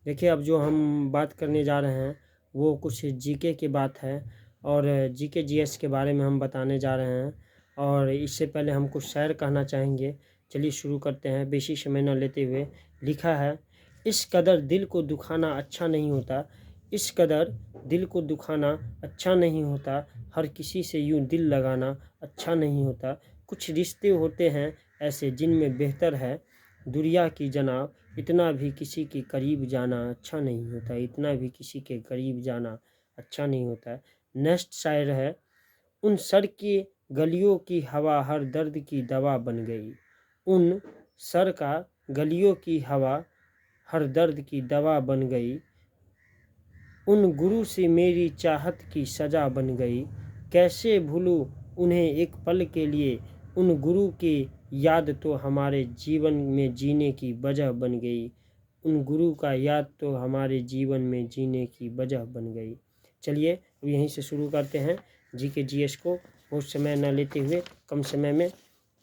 देखिए, अब जो हम बात करने जा रहे हैं वो कुछ जीके की बात है और जीके जीएस के बारे में हम बताने जा रहे हैं। और इससे पहले हम कुछ शेर कहना चाहेंगे। चलिए शुरू करते हैं बेशी समय न लेते हुए। लिखा है, इस कदर दिल को दुखाना अच्छा नहीं होता, इस कदर दिल को दुखाना अच्छा नहीं होता, हर किसी से यूं दिल लगाना अच्छा नहीं होता। कुछ रिश्ते होते हैं ऐसे जिनमें बेहतर है दुनिया की जनाब, इतना भी किसी के करीब जाना अच्छा नहीं होता, इतना भी किसी के करीब जाना अच्छा नहीं होता। नेक्स्ट शायर है, उन सर की गलियों की हवा हर दर्द की दवा बन गई, उन सर का गलियों की हवा हर दर्द की दवा बन गई, उन गुरु से मेरी चाहत की सजा बन गई, कैसे भूलूं उन्हें एक पल के लिए, उन गुरु की याद तो हमारे जीवन में जीने की वजह बन गई, उन गुरु का याद तो हमारे जीवन में जीने की वजह बन गई। चलिए अब यहीं से शुरू करते हैं जीके जीएस को, बहुत समय न लेते हुए कम समय में।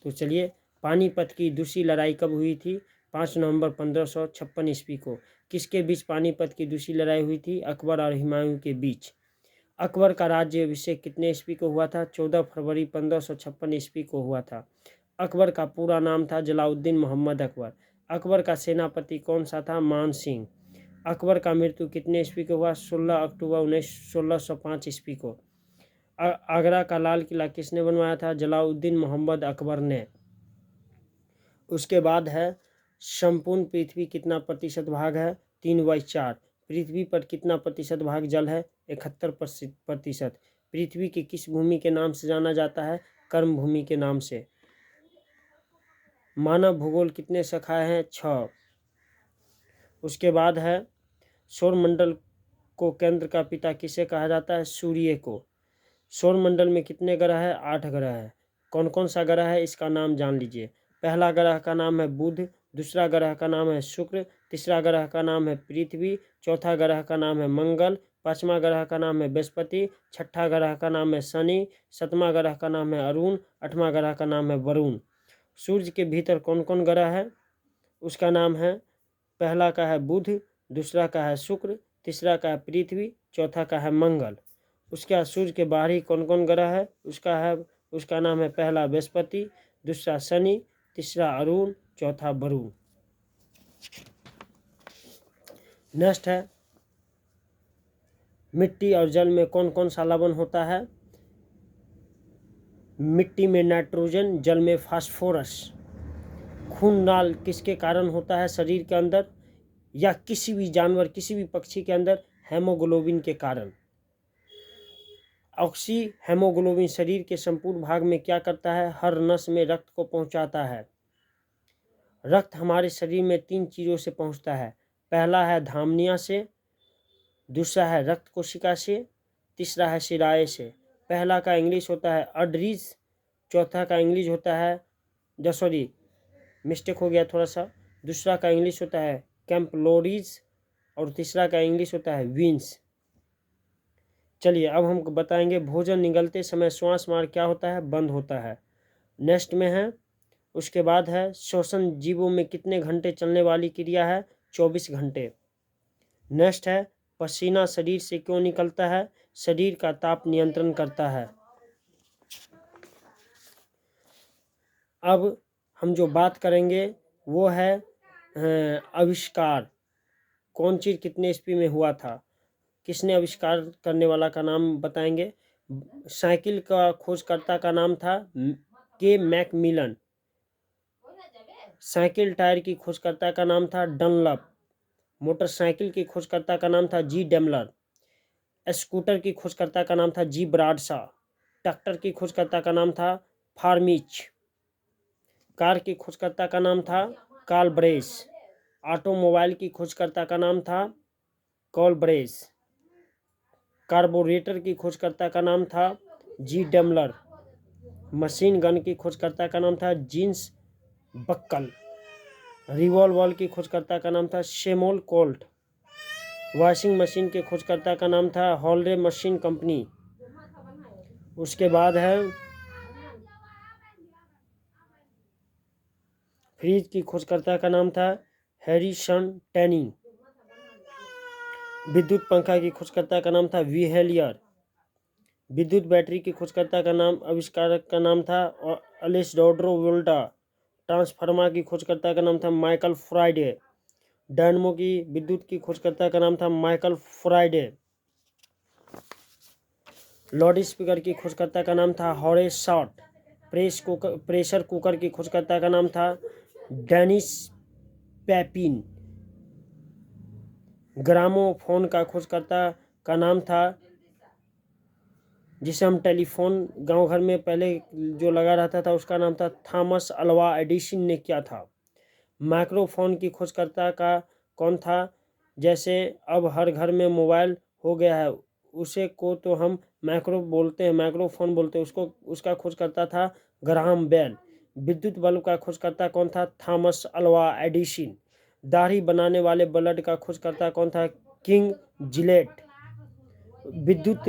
तो चलिए, पानीपत की दूसरी लड़ाई कब हुई थी? 5 नवंबर 1556 ईस्वी को। किसके बीच पानीपत की दूसरी लड़ाई हुई थी? अकबर और हुमायूं के बीच। अकबर का राज्य अभिषेक कितने ईस्वी को हुआ था? 14 फरवरी 1556 ईस्वी को हुआ था। अकबर का पूरा नाम था जलालुद्दीन मोहम्मद अकबर। अकबर का सेनापति कौन सा था? मान सिंह। अकबर का मृत्यु कितने ईस्वी को हुआ? 16 अक्टूबर 1605 ईस्वी को। आगरा का लाल किला किसने बनवाया था? जलालुद्दीन मोहम्मद अकबर ने। उसके बाद है, संपूर्ण पृथ्वी कितना प्रतिशत भाग है? 3/4। पृथ्वी पर कितना प्रतिशत भाग जल है? 71%। पृथ्वी की किस भूमि के नाम से जाना जाता है? कर्म भूमि के नाम से। मानव भूगोल कितने शाखाएं हैं? 6। उसके बाद है, सौरमंडल को केंद्र का पिता किसे कहा जाता है? सूर्य को। सौरमंडल में कितने ग्रह हैं? 8 ग्रह है। कौन कौन सा ग्रह है इसका नाम जान लीजिए। पहला ग्रह का नाम है बुध, दूसरा ग्रह का नाम है शुक्र, तीसरा ग्रह का नाम है पृथ्वी, चौथा ग्रह का नाम है मंगल, पांचवा ग्रह का नाम है बृहस्पति, छठा ग्रह का नाम है शनि, सातवां ग्रह का नाम है अरुण, आठवां ग्रह का नाम है वरुण। सूर्य के भीतर कौन कौन ग्रह है? उसका नाम है, पहला का है बुध, दूसरा का है शुक्र, तीसरा का है पृथ्वी, चौथा का है मंगल। उसके बाद सूर्य के बाहरी कौन कौन ग्रह है? उसका नाम है, पहला बृहस्पति, दूसरा शनि, तीसरा अरुण, चौथा वरुण। नेक्स्ट है, मिट्टी और जल में कौन कौन सा लवण होता है? मिट्टी में नाइट्रोजन, जल में फास्फोरस। खून लाल किसके कारण होता है शरीर के अंदर या किसी भी जानवर, किसी भी पक्षी के अंदर? हेमोग्लोबिन के कारण। ऑक्सी हेमोग्लोबिन शरीर के संपूर्ण भाग में क्या करता है? हर नस में रक्त को पहुंचाता है। रक्त हमारे शरीर में 3 चीज़ों से पहुंचता है। पहला है धमनियों से, दूसरा है रक्त कोशिका से, तीसरा है शिराएं से। पहला का इंग्लिश होता है अर्टरीज, चौथा का इंग्लिश होता है मिस्टेक हो गया थोड़ा सा। दूसरा का इंग्लिश होता है कैम्पलोरीज और तीसरा का इंग्लिश होता है वीन्स। चलिए अब हम बताएंगे, भोजन निगलते समय श्वास मार्ग क्या होता है? बंद होता है। नेक्स्ट में है, उसके बाद है, श्वसन जीवों में कितने घंटे चलने वाली क्रिया है? 24 घंटे। नेक्स्ट है, पसीना शरीर से क्यों निकलता है? शरीर का ताप नियंत्रण करता है। अब हम जो बात करेंगे वो है आविष्कार। कौन चीज़ कितने ईस्वी में हुआ था? किसने आविष्कार करने वाला का नाम बताएंगे? साइकिल का खोजकर्ता का नाम था के मैकमिलन। साइकिल टायर की खोजकर्ता का नाम था डनलप। मोटरसाइकिल की खोजकर्ता का नाम था जी डेमलर। स्कूटर की खोजकर्ता का नाम था जी ब्राडशा। ट्रैक्टर की खोजकर्ता का नाम था फार्मिच। कार की खोजकर्ता का नाम था कार्ल ब्रेस। ऑटोमोबाइल की खोजकर्ता का नाम था कार्ल ब्रेस। कार्बोरेटर की खोजकर्ता का नाम था जी डेमलर। मशीन गन की खोजकर्ता का नाम था जीन्स बक्कल। रिवॉल्वर की खोजकर्ता का नाम था शेमोल कोल्ट। वॉशिंग मशीन के खोजकर्ता का नाम था हॉलरे मशीन कंपनी। उसके बाद है, फ्रिज की खोजकर्ता का नाम था हैरिसन टैनी। विद्युत पंखा की खोजकर्ता का नाम था व्हीलियर। विद्युत बैटरी की खोजकर्ता का नाम, आविष्कारक का नाम था अलेस्सांड्रो वोल्टा। ट्रांसफार्मर की खोजकर्ता का नाम था माइकल फैराडे। डायनमो की विद्युत की खोजकर्ता का नाम था माइकल फैराडे। लाउड स्पीकर की खोजकर्ता का नाम था हॉरेस शॉर्ट। प्रेशर कुकर की खोजकर्ता का नाम था डेनिस पेपिन। ग्रामोफोन का खोजकर्ता का नाम था, जिसे हम टेलीफोन गांव घर में पहले जो लगा रहता था, उसका नाम था थॉमस अल्वा एडिसन ने किया था। माइक्रोफोन की खोजकर्ता का कौन था? जैसे अब हर घर में मोबाइल हो गया है, उसे को तो हम माइक्रोफोन बोलते हैं, उसका खोजकर्ता था ग्राहम बेल। विद्युत बल्ब का खोजकर्ता कौन था? Thomas Alva Edison. दाढ़ी बनाने वाले ब्लेड का खोजकर्ता कौन था? King Gillette. विद्युत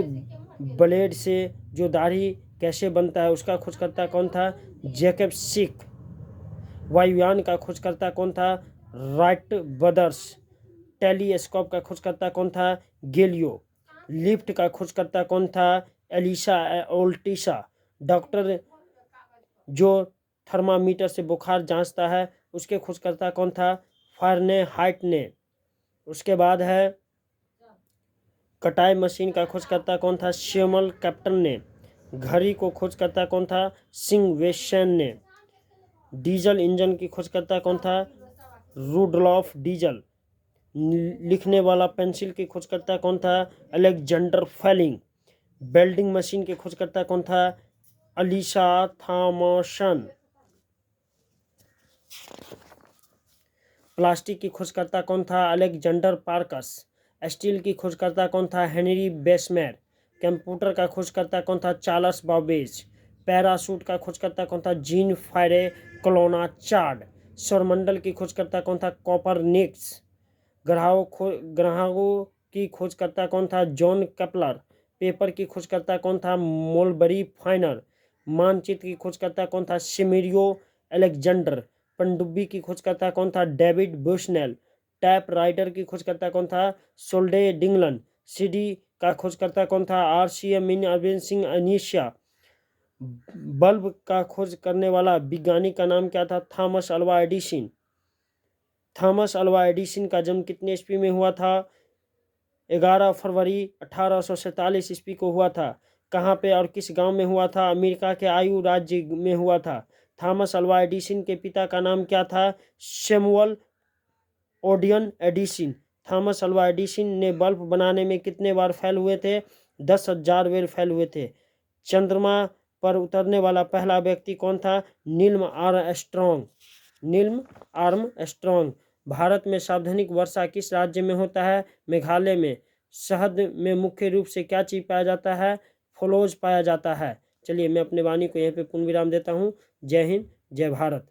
ब्लेड से जो दाढ़ी कैसे बनता है, उसका खोजकर्ता कौन था? जैकब सिक। वायुयान का खोजकर्ता कौन था? Wright brothers. टेलीस्कोप का खोजकर्ता कौन था? गैलीलियो। लिफ्ट का खोजकर्ता कौन था? एलिसा ओल्टिसा। डॉक्टर जो थर्मामीटर से बुखार जांचता है, उसके खोजकर्ता कौन था? फारेनहाइट ने। उसके बाद है कटाई मशीन का खोजकर्ता कौन था? सैमुअल क्रॉम्पटन ने। घड़ी को खोजकर्ता कौन था? सिंग वेशन ने। डीजल इंजन की खोजकर्ता कौन था? Rudolf Diesel. लिखने वाला पेंसिल की खोजकर्ता कौन था? Alexander Fleming. वेल्डिंग मशीन के खोजकर्ता कौन था? Elisa Thompson. प्लास्टिक की खोजकर्ता कौन था? Alexander parks. स्टील की खोजकर्ता कौन था? हेनरी बेसमेर। कंप्यूटर का खोजकर्ता कौन था? Charles Babbage. पैराशूट का खोजकर्ता कौन था? जीन फेरे क्लोनाचार्ड। सौरमंडल की खोजकर्ता कौन था? कोपरनिकस। ग्रहों की खोजकर्ता कौन था? John Kepler. पेपर की खोजकर्ता कौन था? मोलबरी फाइनर। मानचित्र की खोजकर्ता कौन था? सिमरियो अलेक्जेंडर। पनडुब्बी की खोजकर्ता कौन था? David Bushnell. टाइप राइटर की खोजकर्ता कौन था? सोल्डे डिंगलन। सीडी का खोजकर्ता कौन था? आरसीएम इन अरविंद सिंह अनीशिया। बल्ब का खोज करने वाला वैज्ञानिक का नाम क्या था? Thomas Alva Edison. Thomas Alva Edison का जन्म कितने ईस्वी में हुआ था? 11 फरवरी 1847 ईस्वी को हुआ था। कहाँ पे और किस गांव में हुआ था? अमेरिका के आयु राज्य में हुआ था। थॉमस अल्वा एडिसन के पिता का नाम क्या था? सैमुअल ओडियन एडिसन। थॉमस अल्वा एडिसन ने बल्ब बनाने में कितने बार फेल हुए थे? 10,000 बार फेल हुए थे। चंद्रमा पर उतरने वाला पहला व्यक्ति कौन था? Neil Armstrong. Neil Armstrong. Bharat में सार्वजनिक वर्षा किस राज्य में होता है? मेघालय में। शहद में मुख्य रूप से क्या चीज पाया जाता है? फ्लोज पाया जाता है। चलिए मैं अपने वाणी को यहाँ पे पूर्ण विराम देता हूँ। जय हिंद, जय भारत।